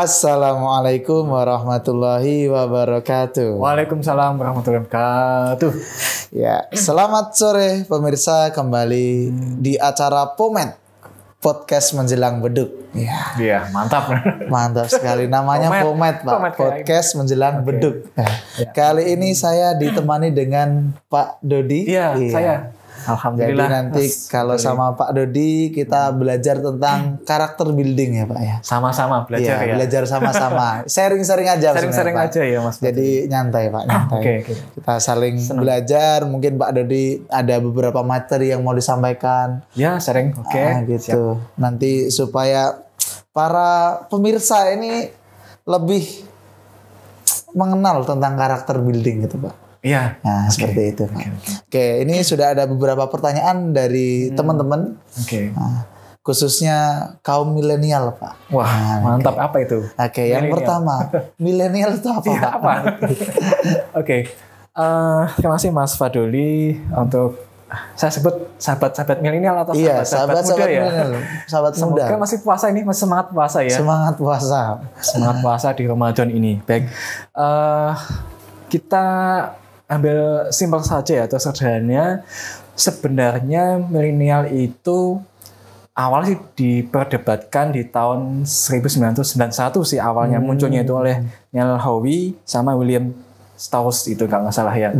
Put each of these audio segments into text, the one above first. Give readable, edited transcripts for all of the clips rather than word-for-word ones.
Assalamualaikum warahmatullahi wabarakatuh. Waalaikumsalam warahmatullahi wabarakatuh. Ya, selamat sore pemirsa, kembali di acara Pomet Podcast Menjelang Beduk. Iya, mantap. Mantap sekali namanya Pomet, Pak. Pomet, Podcast Menjelang Beduk. Kali ini saya ditemani dengan Pak Dodi. Iya, saya. Alhamdulillah. Jadi nanti kalau sama Pak Dodi kita belajar tentang karakter building ya Pak ya. Sama-sama belajar ya. Belajar sama-sama. Sharing-sharing aja. Sharing-sharing aja ya Mas. Jadi nyantai Pak, nyantai. Oke. Kita saling belajar. Mungkin Pak Dodi ada beberapa materi yang mau disampaikan. Ya, sharing. Oke. Gitu. Siap. Nanti supaya para pemirsa ini lebih mengenal tentang karakter building gitu Pak. Iya. Nah, seperti itu. Oke, ini sudah ada beberapa pertanyaan dari teman-teman. Nah, khususnya kaum milenial, Pak. Wah, mantap. Apa itu? Oke, yang pertama, milenial itu apa, Pak? Apa? Oke. Terima kasih Mas Fadoli untuk saya sebut sahabat-sahabat milenial atau sahabat muda ya. Sahabat muda. Semoga masih puasa ini, masih semangat puasa ya. Semangat puasa. Semangat puasa di Ramadan ini. Baik. Kita ambil simpel saja ya, atau sederhananya sebenarnya milenial itu awal sih diperdebatkan di tahun 1991 sih awalnya munculnya itu oleh Neil Howe sama William Strauss itu kalau nggak salah ya.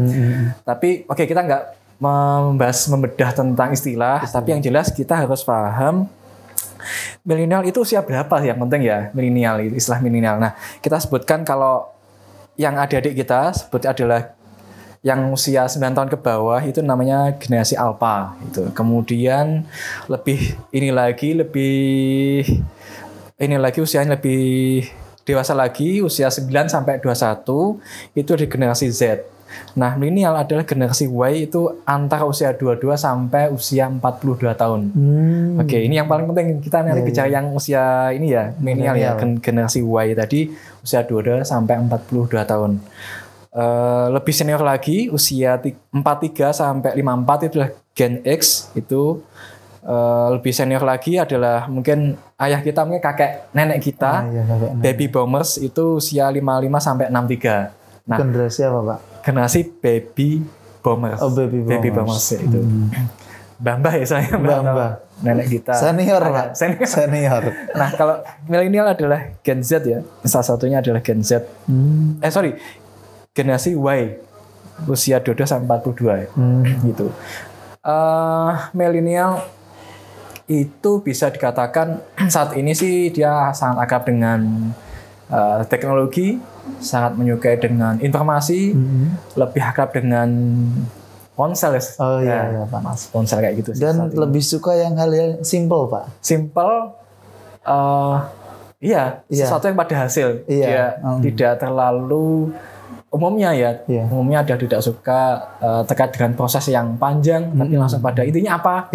Tapi oke, kita nggak membedah tentang istilah, tapi yang jelas kita harus paham milenial itu usia berapa sih yang penting ya, milenial itu istilah milenial. Nah, kita sebutkan kalau yang adik-adik kita sebut adalah yang usia 9 tahun ke bawah itu namanya generasi alpha itu. Kemudian ini lagi usianya lebih dewasa lagi, usia 9 sampai 21 itu di generasi Z. Nah, milenial adalah generasi Y itu antara usia 22 sampai usia 42 tahun. Oke, ini yang paling penting kita nanti bicara yang usia ini ya, milenial ya, generasi Y tadi usia 22 sampai 42 tahun. Lebih senior lagi usia 43 sampai 54 itu adalah Gen X itu. Lebih senior lagi adalah mungkin ayah kita, mungkin kakek nenek kita, baby boomers itu usia 55 sampai 63. Nah, generasi apa Pak? Generasi baby boomers. Oh, baby boomers itu. Mbah ya saya. Mbah. Nenek kita. Senior Pak. Senior. Nah, kalau milenial adalah Gen Z ya. Salah satunya adalah Gen Z. Generasi Y usia 22 sampai 42 gitu. Milenial itu bisa dikatakan saat ini sih dia sangat akrab dengan teknologi, sangat menyukai dengan informasi, lebih akrab dengan ponsel. Oh iya Pak. Mas, ponsel kayak gitu sih. Dan lebih suka yang hal yang simple Pak. Simple, sesuatu yang pada hasil. Dia tidak terlalu umumnya umumnya dia tidak suka terkait dengan proses yang panjang, tapi langsung pada intinya apa?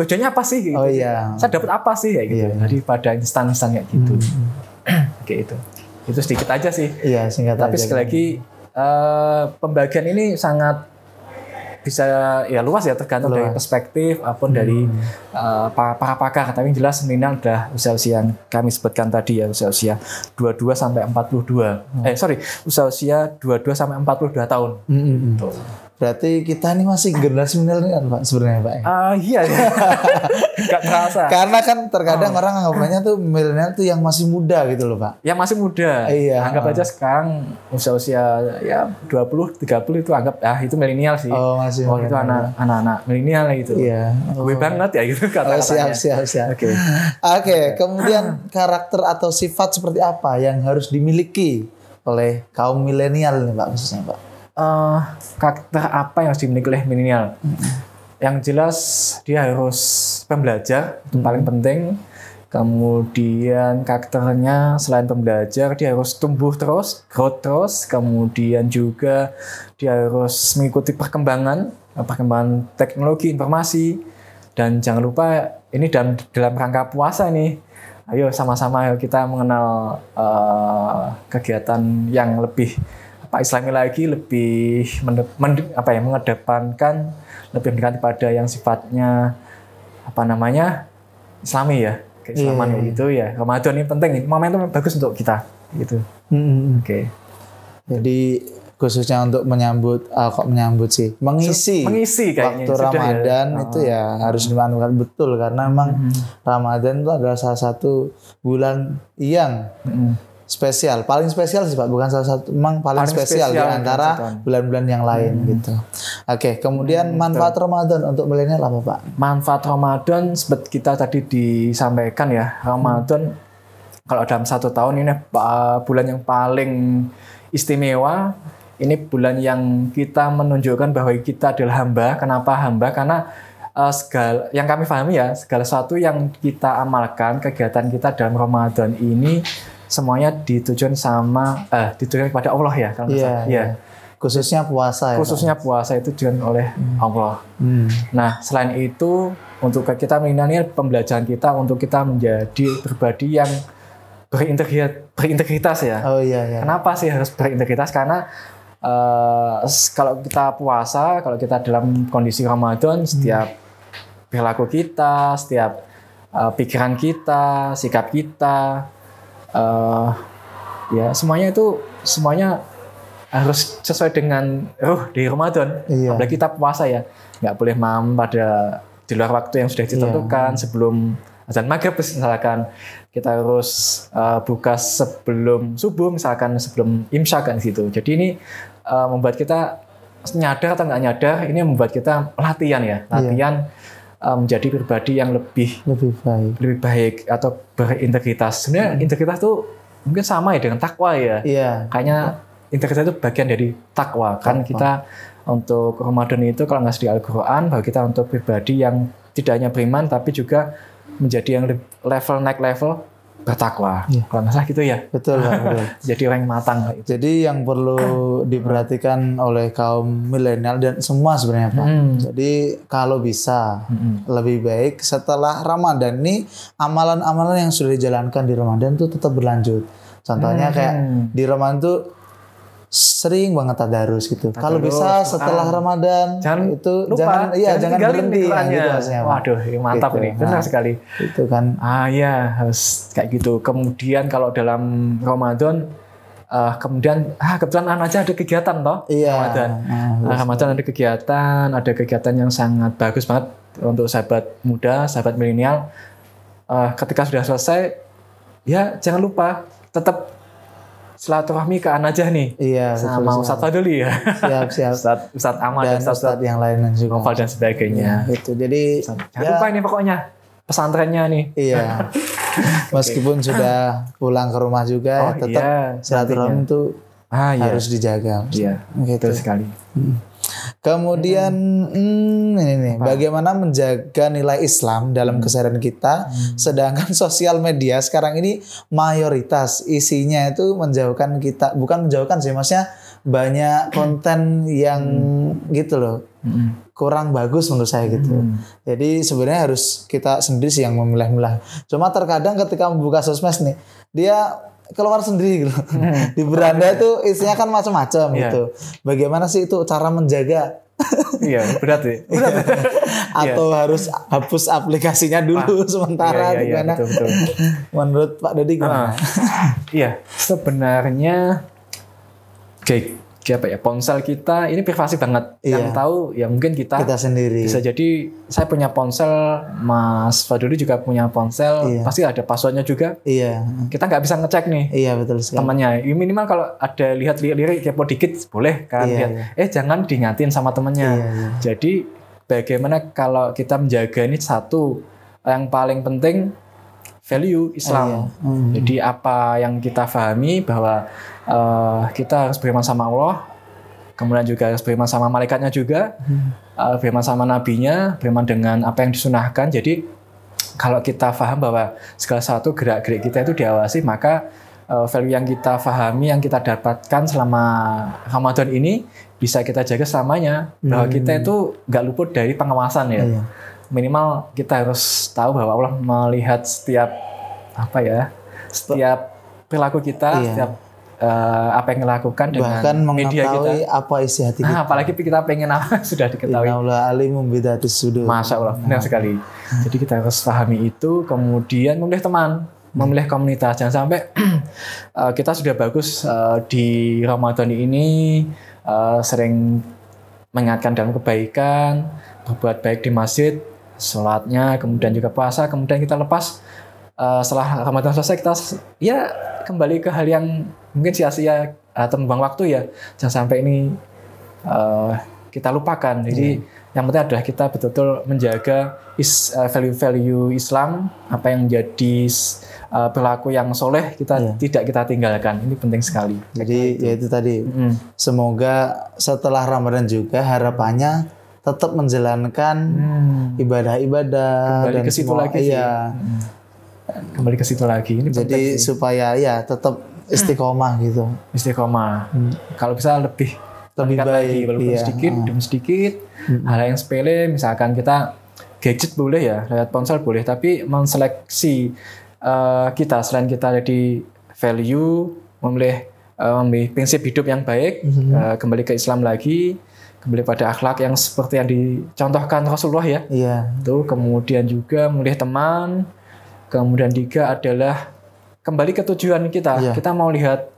Tujuannya apa sih? Gitu. Oh iya. Saya dapat apa sih kayak gitu. Jadi pada instan kayak gitu. Kayak itu sedikit aja sih. Iya, singkat tapi aja. Sekali lagi pembagian ini sangat bisa ya luas ya, tergantung dari perspektif ataupun dari para pakar. Tapi yang jelas milenial adalah usia-usia yang kami sebutkan tadi ya, usia-usia 22 sampai 42. Usia 22 sampai 42 tahun. Tuh. Berarti kita ini masih generasi milenial Pak sebenarnya Pak. Iya. Gak terasa. Karena kan terkadang orang anggapannya tuh milenial tuh yang masih muda gitu loh Pak. Yang masih muda. Iya. Anggap aja sekarang usia ya 20, 30 itu anggap itu milenial sih. Oh, masih. Itu anak-anak milenial gitu. Iya. Gue banget ya gitu kata-katanya. Siap. Oke, kemudian karakter atau sifat seperti apa yang harus dimiliki oleh kaum milenial nih Pak khususnya Pak? Karakter apa yang harus dimiliki oleh milenial? Yang jelas dia harus pembelajar, itu paling penting. Kemudian karakternya selain pembelajar, dia harus tumbuh terus, growth terus. Kemudian juga dia harus mengikuti perkembangan teknologi, informasi. Dan jangan lupa ini dalam rangka puasa nih. Ayo sama-sama kita mengenal kegiatan yang lebih Islami lagi, lebih mengedepankan lebih mendekati pada yang sifatnya Islami ya. keislaman kayak gitu ya. Ramadan ini penting, momentum bagus untuk kita gitu. Oke. Jadi khususnya untuk menyambut mengisi kayaknya waktu Ramadan itu ya harus dimanfaatkan betul, karena memang Ramadan itu adalah salah satu bulan yang spesial, paling spesial sih Pak, bukan salah satu, memang paling spesial di antara bulan-bulan yang lain gitu. Oke, kemudian manfaat Ramadan untuk milenial apa Pak? Manfaat Ramadan seperti kita tadi disampaikan ya, Ramadan kalau dalam 1 tahun ini bulan yang paling istimewa. Ini bulan yang kita menunjukkan bahwa kita adalah hamba. Kenapa hamba? Karena segala yang kami pahami ya, segala sesuatu yang kita amalkan, kegiatan kita dalam Ramadan ini semuanya ditujukan kepada Allah ya, kalau iya. Khususnya puasa ya. Khususnya puasa itu ditujukan oleh Allah. Nah, selain itu untuk kita milenial, pembelajaran kita untuk kita menjadi pribadi yang berintegritas ya. Oh iya. Kenapa sih harus berintegritas? Karena kalau kita puasa, kalau kita dalam kondisi Ramadan, setiap perilaku kita, setiap pikiran kita, sikap kita, ya semuanya harus sesuai dengan di Ramadan. Iya. Apalagi kita puasa ya, nggak boleh malam di luar waktu yang sudah ditentukan. Sebelum azan maghrib misalkan kita harus buka sebelum subuh, misalkan sebelum imsyak kan gitu. Jadi ini membuat kita nyadar atau nggak nyadar, ini membuat kita latihan menjadi pribadi yang lebih baik atau berintegritas. Sebenarnya integritas itu mungkin sama ya dengan takwa ya. Iya. Kayaknya integritas itu bagian dari takwa. Kan kita untuk Ramadan itu kalau nggak di Al-Quran, bahwa kita untuk pribadi yang tidak hanya beriman tapi juga menjadi yang naik level bertakwa. Iya. Kalau nggak salah gitu ya. Betul Pak. Betul. Jadi orang yang matang. Jadi yang perlu diperhatikan oleh kaum milenial dan semua sebenarnya Pak. Jadi kalau bisa lebih baik setelah Ramadan ini, amalan-amalan yang sudah dijalankan di Ramadan itu tetap berlanjut. Contohnya kayak di Ramadan tuh sering banget tadarus gitu. Kalau bisa setelah Ramadan jangan berhenti gitu maksudnya. Waduh, mantap gitu. Nih. Benar sekali. Itu kan. Ya harus kayak gitu. Kemudian kalau dalam Ramadan kebetulan aja ada kegiatan toh. Iya. Ramadan ada kegiatan yang sangat bagus banget untuk sahabat muda, sahabat milenial. Ketika sudah selesai, ya jangan lupa tetap silaturahmi ke An-Najah nih. Iya, sama Ustadz Fadli ya. Siap. Ustadz Ahmad dan Ustadz yang lain juga. Novel dan sebagainya. Itu jadi jangan lupa ini pokoknya pesantrennya nih. Iya. Meskipun sudah pulang ke rumah juga, tetap silaturahmi itu harus dijaga. Iya. Betul sekali. Kemudian ini nih, bagaimana menjaga nilai Islam dalam keseharian kita, sedangkan sosial media sekarang ini mayoritas isinya itu menjauhkan kita, bukan menjauhkan sih, maksudnya banyak konten yang gitu loh, kurang bagus menurut saya gitu. Jadi sebenarnya harus kita sendiri sih yang memilah-milah. Cuma terkadang ketika membuka sosmed nih, dia keluar sendiri gitu. Di beranda itu isinya kan macam-macam gitu. Bagaimana sih itu cara menjaga? Iya, berat ya. Atau harus hapus aplikasinya dulu sementara gimana? Betul. Menurut Pak Dodi gimana? Iya, sebenarnya ponsel kita ini privasi banget. Yang tahu ya mungkin kita sendiri. Bisa jadi saya punya ponsel, Mas Fadli juga punya ponsel, pasti ada passwordnya juga. Iya. Kita nggak bisa ngecek nih. Iya, betul sekali. Temannya. Minimal kalau ada lihat-lirik kepo dikit boleh kan. Jangan diingatin sama temannya. Jadi bagaimana kalau kita menjaga ini satu yang paling penting value Islam. Jadi apa yang kita pahami bahwa kita harus beriman sama Allah, kemudian juga harus beriman sama malaikatnya juga, beriman sama nabinya, beriman dengan apa yang disunahkan. Jadi kalau kita paham bahwa segala satu gerak-gerik kita itu diawasi, maka value yang kita pahami, yang kita dapatkan selama Ramadan ini bisa kita jaga selamanya. Bahwa kita itu nggak luput dari pengawasan ya. Minimal kita harus tahu bahwa Allah melihat setiap perilaku kita, setiap apa yang dilakukan dengan bahkan media kita. mengetahui apa isi hati kita. Apalagi kita pengen apa sudah diketahui. Innallaha alimum bidatis sudur. Masya Allah, benar sekali. Jadi kita harus pahami itu, kemudian memilih teman, memilih komunitas. Jangan sampai kita sudah bagus di Ramadan ini sering mengingatkan dalam kebaikan, berbuat baik di masjid, sholatnya, kemudian juga puasa, kemudian kita lepas setelah Ramadan selesai kita ya kembali ke hal yang mungkin sia-sia atau membuang waktu ya. Jangan sampai ini kita lupakan. Jadi yang penting adalah kita betul-betul menjaga value-value Islam, apa yang menjadi perilaku yang soleh kita tidak kita tinggalkan. Ini penting sekali. Jadi ya itu tadi. Semoga setelah Ramadan juga harapannya tetap menjalankan ibadah-ibadah kembali dan ke situ semua, lagi. Kembali ke situ lagi. Ini jadi supaya ya tetap istiqomah gitu. Istiqomah. Kalau bisa lebih baik lagi, walaupun sedikit demi sedikit. Hal yang sepele, misalkan kita gadget boleh ya, lewat ponsel boleh, tapi menseleksi kita selain kita ada di value, memilih prinsip hidup yang baik, kembali ke Islam lagi, kembali pada akhlak yang seperti yang dicontohkan Rasulullah ya. Itu kemudian juga memilih teman, kemudian juga adalah kembali ke tujuan kita. Kita mau lihat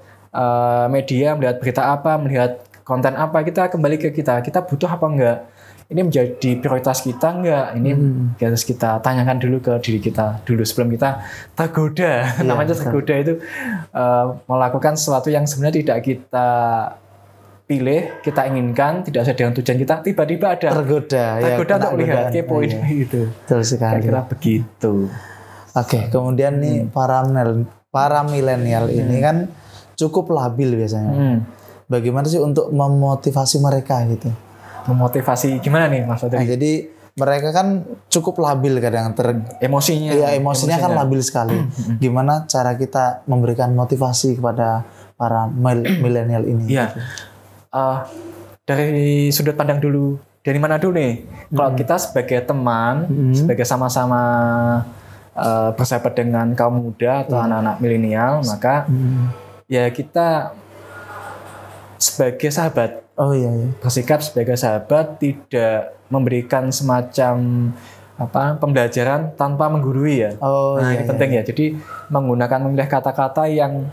media, melihat berita apa, melihat konten apa, kita kembali ke kita butuh apa enggak, ini menjadi prioritas kita enggak, ini harus kita tanyakan dulu ke diri kita dulu sebelum kita tergoda. Namanya tergoda itu melakukan sesuatu yang sebenarnya tidak kita pilih, kita inginkan, tidak sesuai dengan tujuan kita, tiba-tiba ada tergoda untuk lihat kepoin itu. Betul sekali. Kira-kira begitu. Oke, kemudian nih para milenial ini kan cukup labil biasanya. Bagaimana sih untuk memotivasi mereka gitu? Memotivasi gimana nih Mas Fadri? Nah, jadi mereka kan cukup labil kadang emosinya. Iya, emosinya kan labil sekali. Gimana cara kita memberikan motivasi kepada para milenial ini? Iya. Gitu? Dari sudut pandang dulu, dari mana dulu nih? Kalau kita sebagai teman, sebagai sama-sama bersahabat dengan kaum muda atau anak-anak milenial, maka ya kita sebagai sahabat, bersikap sebagai sahabat, tidak memberikan semacam pembelajaran tanpa menggurui ya. Ini penting ya. Jadi menggunakan memilih kata-kata yang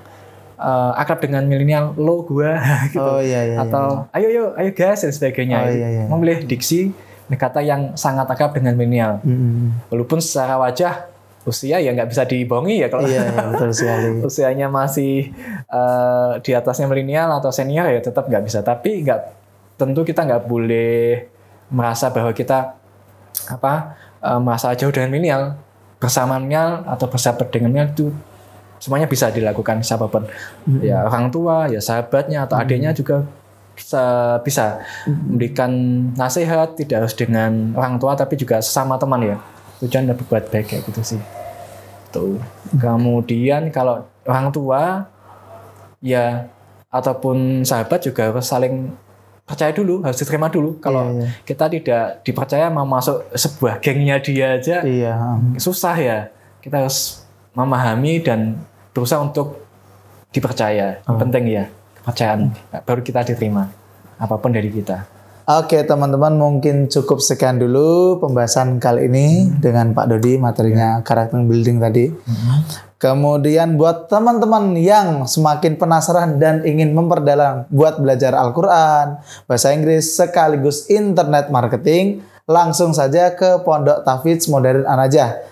akrab dengan milenial, lo gua gitu. Atau ayo guys dan sebagainya. Memilih diksi kata yang sangat akrab dengan milenial. Walaupun secara wajah usia ya nggak bisa dibohongi ya kalau betul sekali. Usianya masih di atasnya milenial atau senior ya tetap nggak bisa. Tapi tentu kita nggak boleh merasa bahwa kita merasa jauh dengan milenial. Bersama milenial atau bersahabat dengan milenial itu semuanya bisa dilakukan siapapun. Ya orang tua, ya sahabatnya atau adiknya juga bisa memberikan nasihat, tidak harus dengan orang tua tapi juga sesama teman ya. Tujuan berbuat baik kayak gitu sih. Tuh. Kemudian kalau orang tua ya ataupun sahabat juga harus saling percaya dulu, harus diterima dulu. Kalau kita tidak dipercaya mau masuk sebuah gengnya dia aja susah ya. Kita harus memahami dan berusaha untuk dipercaya. Penting ya, kepercayaan baru kita diterima apapun dari kita. Oke teman-teman, mungkin cukup sekian dulu pembahasan kali ini dengan Pak Dodi, materinya karakter building tadi. Kemudian buat teman-teman yang semakin penasaran dan ingin memperdalam buat belajar Al-Quran, bahasa Inggris sekaligus internet marketing, langsung saja ke Pondok Tahfidz Modern An-Najah.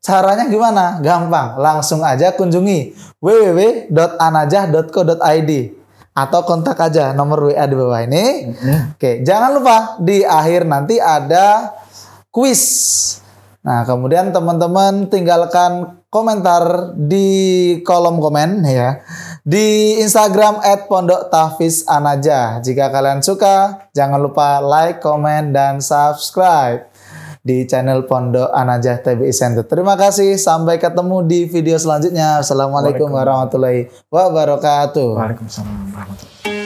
Caranya gimana? Gampang, langsung aja kunjungi www.anajah.co.id atau kontak aja nomor WA di bawah ini. Oke, jangan lupa di akhir nanti ada kuis. Nah, kemudian teman-teman tinggalkan komentar di kolom komen ya di Instagram @pondoktahfidzanajah. Jika kalian suka, jangan lupa like, komen, dan subscribe di channel Pondok An-Najah TBI Center. Terima kasih, sampai ketemu di video selanjutnya. Assalamualaikum warahmatullahi wabarakatuh. Waalaikumsalam warahmatullahi wabarakatuh.